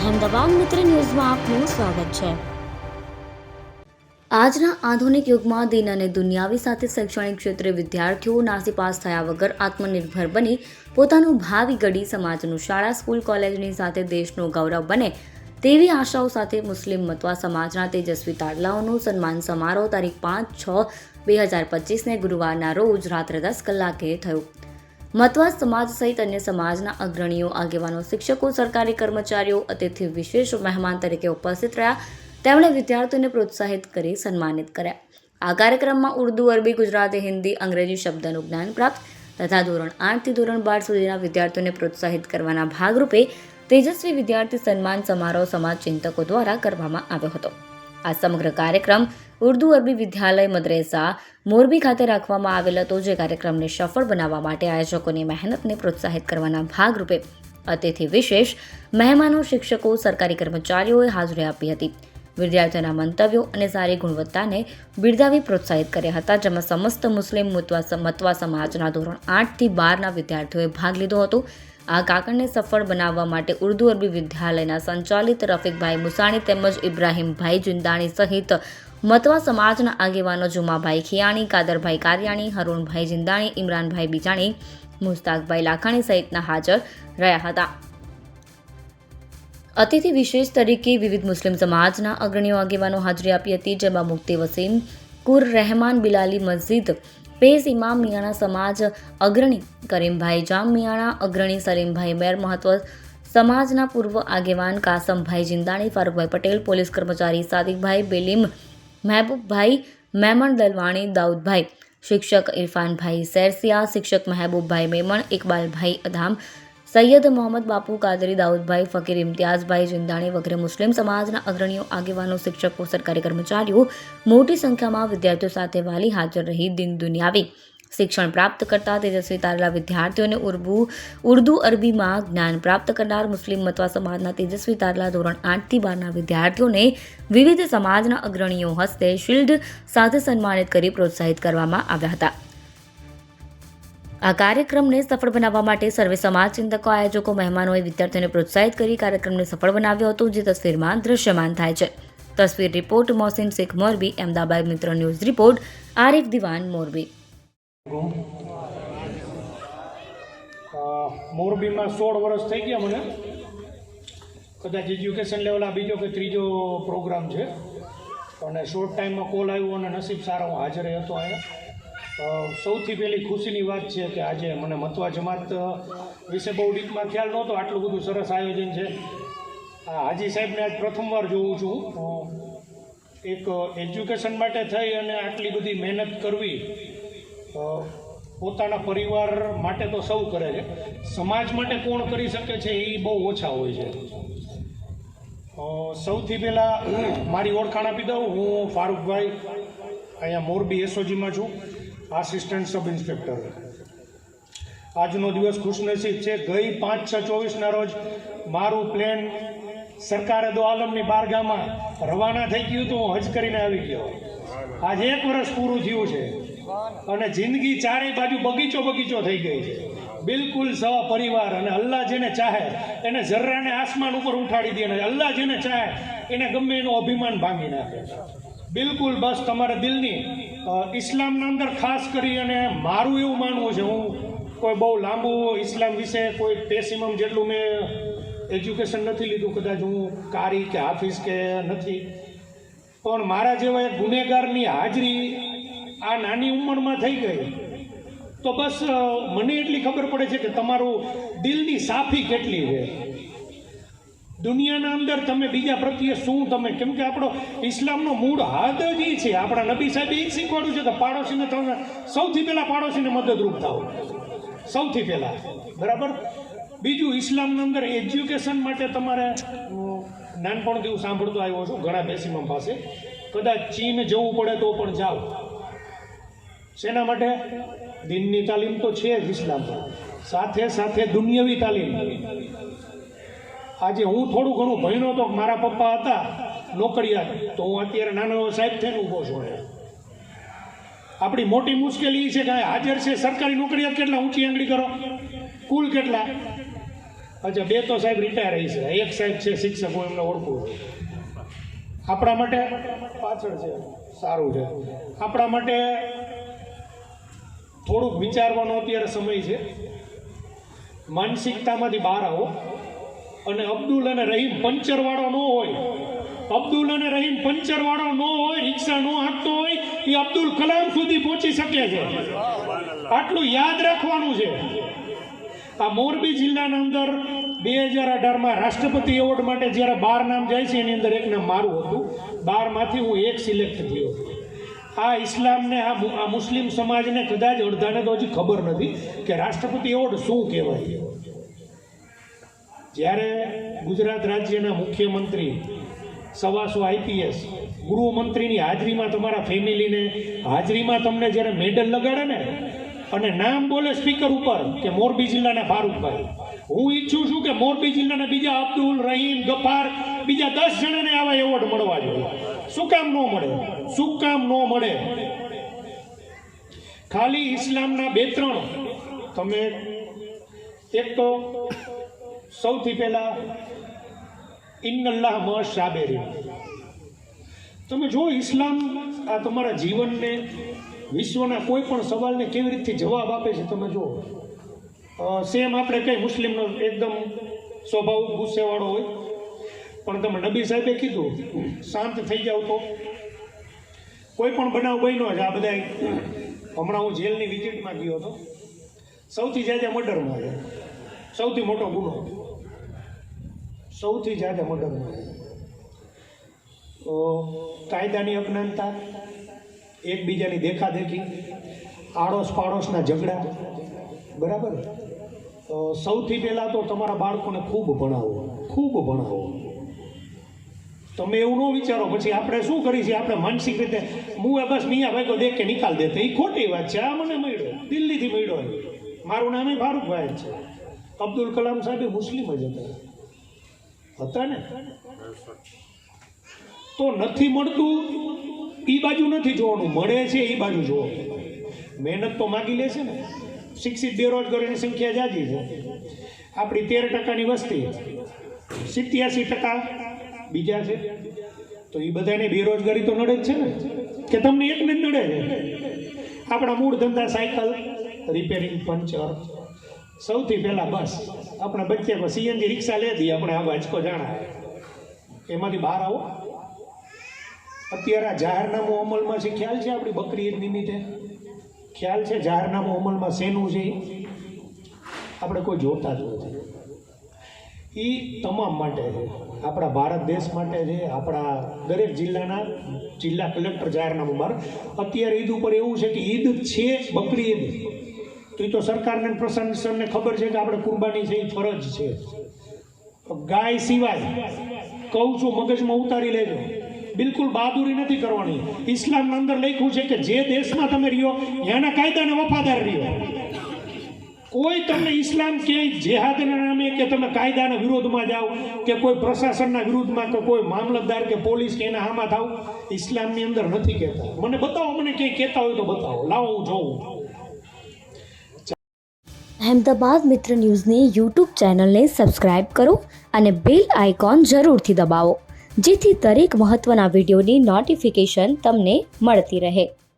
અહેમદાબાદ મિત્ર ન્યૂઝમાં આપનું સ્વાગત છે। આજના આધુનિક યુગમાં દિન અને દુનિયાવી સાથે શૈક્ષણિક ક્ષેત્રે વિદ્યાર્થીઓ નાસીપાસ થયા વગર આત્મનિર્ભર બની પોતાનું ભાવિ ઘડી સમાજનું શાળા સ્કૂલ કોલેજની સાથે દેશનું ગૌરવ બને તેવી આશાઓ સાથે મુસ્લિમ મતવા સમાજના તેજસ્વી તારલાઓનું સન્માન સમારોહ તારીખ 5/6/2025 ગુરુવારના રોજ રાત્રે 10 કલાકે થયું। મતવા સમાજ સહિત અન્ય સમાજના અગ્રણીઓ, આગેવાનો, શિક્ષકો, સરકારી કર્મચારીઓ, અતિથિ વિશેષ મહેમાન તરીકે ઉપસ્થિત રહ્યા। તેમણે વિદ્યાર્થીઓને પ્રોત્સાહિત કરી સન્માનિત કર્યા। આ કાર્યક્રમમાં ઉર્દુ, અરબી, ગુજરાતી, હિન્દી, અંગ્રેજી શબ્દનું જ્ઞાન પ્રાપ્ત તથા ધોરણ 8 થી ધોરણ 12 સુધીના વિદ્યાર્થીઓને પ્રોત્સાહિત કરવાના ભાગરૂપે તેજસ્વી વિદ્યાર્થી સન્માન સમારોહ સમાજ ચિંતકો દ્વારા કરવામાં આવ્યો હતો। આ સમગ્ર કાર્યક્રમ ઉર્દુ અરબી વિદ્યાલય મદ્રેસા મોરબી ખાતે રાખવામાં આવેલ હતો, જે કાર્યક્રમને સફળ બનાવવા માટે આયોજકોની મહેનતને પ્રોત્સાહિત કરવાના ભાગરૂપે અતિથિ વિશેષ મહેમાનો, શિક્ષકો, સરકારી કર્મચારીઓએ હાજરી આપી હતી। વિદ્યાર્થીઓના મંતવ્યો અને સારી ગુણવત્તાને બિરદાવી પ્રોત્સાહિત કર્યા હતા, જેમાં સમસ્ત મુસ્લિમ મતવા સમાજના ધોરણ 8 થી 12ના વિદ્યાર્થીઓએ ભાગ લીધો હતો। આ કાકડને સફળ બનાવવા માટે ઉર્દુ અરબી વિદ્યાલયના સંચાલિત રફીકભાઈ મુસાણી તેમજ ઇબ્રાહીમભાઈ જિંદાણી સહિત મતવા સમાજના આગેવાનો જુમાભાઈ ખિયાણી, કાદરભાઈ કારિયાણી, હરુણભાઈ જિંદાણી, ઇમરાનભાઈ બીજાણી, મુસ્તાકભાઈ લાખાણી સહિતના હાજર રહ્યા હતા। અતિથિ વિશેષ તરીકે વિવિધ મુસ્લિમ સમાજના અગ્રણીઓ, આગેવાનો હાજરી આપી હતી, જેમાં મુફ્તી વસીમ કુર રહેમાન બિલાલી, મસ્જિદ પેશ ઇમામ મિયાણા સમાજ અગ્રણી કરીમભાઈ જામ મિયાણા અગ્રણી, સલીમભાઈ મેર મહત્વ સમાજના પૂર્વ આગેવાન કાસમભાઈ જિંદાણી, ફારૂકભાઈ પટેલ, પોલીસ કર્મચારી સાદિકભાઈ બેલીમ, મહેબૂબભાઈ મેમણ દલવાણી, દાઉદભાઈ, શિક્ષક ઇરફાનભાઈ સેરસિયા, શિક્ષક મહેબૂબભાઈ મેમણ, ઇકબાલભાઈ અધામ, સૈયદ મોહમ્મદ બાપુ કાદરી, દાઉદભાઈ ફકીર, ઇમ્તિયાઝભાઈ જિંદાણી વગેરે મુસ્લિમ સમાજના અગ્રણીઓ, આગેવાનો, શિક્ષકો, સરકારી કર્મચારીઓ મોટી સંખ્યામાં વિદ્યાર્થીઓ સાથે વાલી હાજર રહી દિન દુનિયાવી શિક્ષણ પ્રાપ્ત કરતા તેજસ્વી તારલા વિદ્યાર્થીઓને ઉર્દુ અરબીમાં જ્ઞાન પ્રાપ્ત કરનાર મુસ્લિમ મતવા સમાજના તેજસ્વી તારલા ધોરણ 8 થી 12ના વિદ્યાર્થીઓને વિવિધ સમાજના અગ્રણીઓ હસ્તે શિલ્ડ સાથે સન્માનિત કરી પ્રોત્સાહિત કરવામાં આવ્યા હતા। આ કાર્યક્રમને સફળ બનાવવા માટે સર્વે સમાજ ચિંતકો, આયોજકો, મહેમાનોએ વિદ્યાર્થીઓને પ્રોત્સાહિત કરી કાર્યક્રમને સફળ બનાવ્યો હતો, જે તસવીરમાં દ્રશ્યમાન થાય છે। તસવીર રિપોર્ટ મોહસિન શેખ મોરબી, અહેમદાબાદ મિત્ર ન્યૂઝ રિપોર્ટ આરિફ દિવાન મોરબી। મોરબીમાં 16 વર્ષ થઈ ગયા મને, કદાચ એજ્યુકેશન લેવલ આ બીજો કે ત્રીજો પ્રોગ્રામ છે અને શોર્ટ ટાઈમમાં કોલ આવ્યો અને નસીબ સારા હું હાજર હતો અહીંયા। સૌથી પહેલી ખુશીની વાત છે કે આજે મને મતવા જમાત વિશે બહુ ડીપમાં ખ્યાલ નહોતો, આટલું બધું સરસ આયોજન છે। હાજી સાહેબને આજ પ્રથમવાર જોઉં છું। એક એજ્યુકેશન માટે થઈ અને આટલી બધી મહેનત કરવી, પોતાના પરિવાર માટે તો સૌ કરે છે, સમાજ માટે કોણ કરી શકે છે એ બહુ ઓછા હોય છે। સૌથી પહેલાં મારી ઓળખાણ આપી દઉં, હું ફારૂકભાઈ, અહીંયા મોરબી એસઓજીમાં છું, આસિસ્ટન્ટ સબ ઇન્સ્પેક્ટર। આજનો દિવસ ખુશનસીબ છે। ગઈ 5/6/24ના રોજ મારું પ્લેન સરકારે દો આલમની બારગાહમાં રવાના થઈ ગયું હતું, હું હજ કરીને આવી ગયો। આજે 1 વર્ષ પૂરું થયું છે અને જિંદગી ચારેય બાજુ બગીચો થઈ ગઈ છે, બિલકુલ સહપરિવાર। અને અલ્લાહ જેને ચાહે એને જર્રાને આસમાન ઉપર ઉઠાડી દે, અને અલ્લાહ જેને ચાહે એને ગમે એનું અભિમાન ભાંગી નાખે। બિલકુલ બસ તમારા દિલની ઇસ્લામના અંદર ખાસ કરી અને મારું એવું માનવું છે, હું કોઈ બહુ લાંબુ ઇસ્લામ વિશે કોઈ પેસિમમ જેટલું મેં એજ્યુકેશન નથી લીધું, કદાચ હું કારી કે હાફિઝ કે નથી, પણ મારા જેવા એક ગુનેગારની હાજરી આ નાની ઉંમરમાં થઈ ગઈ તો બસ મને એટલી ખબર પડે છે કે તમારું દિલની સાફી કેટલી છે। દુનિયાના અંદર તમે બીજા પ્રત્યે શું તમે, કેમ કે આપણો ઇસ્લામનો મૂળ હાથ જ એ છે, આપણા નબી સાહેબે એ જ શીખવાડ્યું છે કે પાડોશીને તમે સૌથી પહેલાં પાડોશીને મદદરૂપ થાઓ, સૌથી પહેલાં, બરાબર। બીજું, ઇસ્લામના અંદર એજ્યુકેશન માટે તમારે નાનપણથી હું સાંભળતો આવ્યો છું ઘણા બેસીમમ પાસે, કદાચ ચીન જવું પડે તો પણ જાઓ। શેના માટે? દિનની તાલીમ તો છે જ ઇસ્લામમાં, સાથે સાથે દુનિયાવી તાલીમ। આજે હું થોડું ઘણું ભણ્યો તો, મારા પપ્પા હતા નોકરિયાત, તો હું અત્યારે નાનો સાહેબ થઈને ઊભો છું। આપણી મોટી મુશ્કેલી એ છે કે હાજર છે સરકારી નોકરિયાત કેટલા, ઊંચી આંગળી કરો, કુલ કેટલા? અચ્છા, 2 તો સાહેબ રિટાયર રહી છે, એક સાહેબ છે શિક્ષક, હું એમને ઓળખું છું. આપણા માટે પાછળ છે, સારું છે. આપણા માટે થોડુંક વિચારવાનો અત્યારે સમય છે. માનસિકતામાંથી બહાર આવો અને અબ્દુલ અને રહીમ પંચરવાળો ન હોય, અબ્દુલ અને રહીમ પંચરવાળો ન હોય, રિક્ષા ન હાંકતો હોય, એ અબ્દુલ કલામ સુધી પહોંચી શકે છે. આટલું યાદ રાખવાનું છે. આ મોરબી જિલ્લાના અંદર 2018માં રાષ્ટ્રપતિ એવોર્ડ માટે જ્યારે 12 નામ જાય છે, એની અંદર એક નામ મારું હતું. 12માંથી હું એક સિલેક્ટ થયો. આ ઇસ્લામને, આ મુસ્લિમ સમાજને કદાચ અડધાને તો હજી ખબર નથી કે રાષ્ટ્રપતિ એવોર્ડ શું કહેવાય. જ્યારે ગુજરાત રાજ્યના મુખ્યમંત્રી, 125 IPS, ગૃહમંત્રીની હાજરીમાં, તમારા ફેમિલીને હાજરીમાં તમને જ્યારે મેડલ લગાડે ને અને નામ બોલે સ્પીકર ઉપર કે મોરબી જિલ્લાના ફારૂકભાઈ, હું ઈચ્છું છું કે મોરબી જિલ્લાના બીજા અબ્દુલ, રહીમ, ગફાર, બીજા 10 જણાને આવા એવોર્ડ મળવા જોઈએ. શું કામ ન મળે? શું કામ ન મળે? ખાલી ઇસ્લામના 2-3 તમે, એક તો સૌથી પહેલા ઇન્નલ્લાહ મશાબેરી. તમે જો ઇસ્લામ આ તમારા જીવનને, વિશ્વના કોઈ પણ સવાલને કેવી રીતે જવાબ આપે છે તમે જુઓ. સેમ આપણે કઈ મુસ્લિમનો એકદમ સ્વભાવ ગુસ્સેવાળો હોય, પણ તમે નબી સાહેબે કીધું શાંત થઈ જાવ તો કોઈ પણ બનાવ બન્યો છે. આ બધા હમણાં હું જેલની વિઝિટમાં ગયો હતો, સૌથી જ્યાદા મર્ડરમાં છે, સૌથી મોટો ગુનો, સૌથી જ્યાદા મર્ડરમાં છે. તો કાયદાની અજ્ઞાનતા, એકબીજાની દેખાદેખી, આડોશ પાડોશના ઝઘડા, બરાબર. સૌથી પહેલાં તો તમારા બાળકોને ખૂબ ભણાવો, ખૂબ ભણાવો. તમે એવું ન વિચારો પછી આપણે શું કરી છે, આપણે માનસિક રીતે હું બસ મિયા ભાઈ કો દેખ કે નિકાલ દેતે, એ ખોટી વાત છે. આ મને મળ્યો, દિલ્હીથી મળ્યો. મારું નામ ફારૂકભાઈ છે. અબ્દુલ કલામ સાહેબ મુસ્લિમ જ હતા ને. તો નથી મળતું એ બાજુ નથી જોવાનું, મળે છે એ બાજુ જોવો. મહેનત તો માગી લે છે ને. શિક્ષિત બેરોજગારીની સંખ્યા જાજી છે. આપણી 13%ની વસ્તી, 87% બીજા છે. તો એ બધાને બેરોજગારી તો નડે જ છે ને, કે તમને એકને જ નડે છે? આપણા મૂળ ધંધા સાયકલ, રિપેરિંગ, પંચર. સૌથી પહેલાં બસ આપણા બચ્ચે CNG રિક્ષા લે દી, આપણે આ બાજકો જાણા. એમાંથી બહાર આવો. અત્યારે આ જાહેરનામું અમલમાં છે, ખ્યાલ છે? આપણી બકરી ઈદ નિમિત્તે ખ્યાલ છે જાહેરનામું અમલમાં શેનું છે? આપણે કોઈ જોતા જ નથી. એ તમામ માટે છે, આપણા ભારત દેશ માટે છે. આપણા દરેક જિલ્લાના જિલ્લા કલેક્ટર જાહેરનામું બહાર. અત્યારે ઈદ ઉપર એવું છે કે ઈદ છે બકરી ઈદ, તો એ તો સરકારને પ્રશાસનને ખબર છે કે આપણે કુરબાની છે એ ફરજ છે. ગાય સિવાય કહું છું, મગજમાં ઉતારી લેજો, બિલકુલ બહાદુરી નથી કરવાની. ઇસ્લામના અંદર લખ્યું છે કે જે દેશમાં તમે રહ્યો ત્યાંના કાયદાને વફાદાર રહ્યો. કોઈ તમને ઇસ્લામ ક્યાંય જેહાદના નામે કે તમે કાયદાના વિરોધમાં જાઓ કે કોઈ પ્રશાસનના વિરુદ્ધમાં કે કોઈ મામલતદાર કે પોલીસ કે એના હામાં થાવ, ઇસ્લામની અંદર નથી કહેતા. મને બતાવો, મને ક્યાંય કહેતા હોય તો બતાવો, લાવો હું જોઉં. અહેમદાબાદ મિત્ર ન્યૂઝની યુટ્યુબ ચેનલને સબસ્ક્રાઇબ કરો અને બેલ આઇકોન જરૂરથી દબાવો, જેથી દરેક મહત્ત્વના વિડીયોની નોટિફિકેશન તમને મળતી રહે.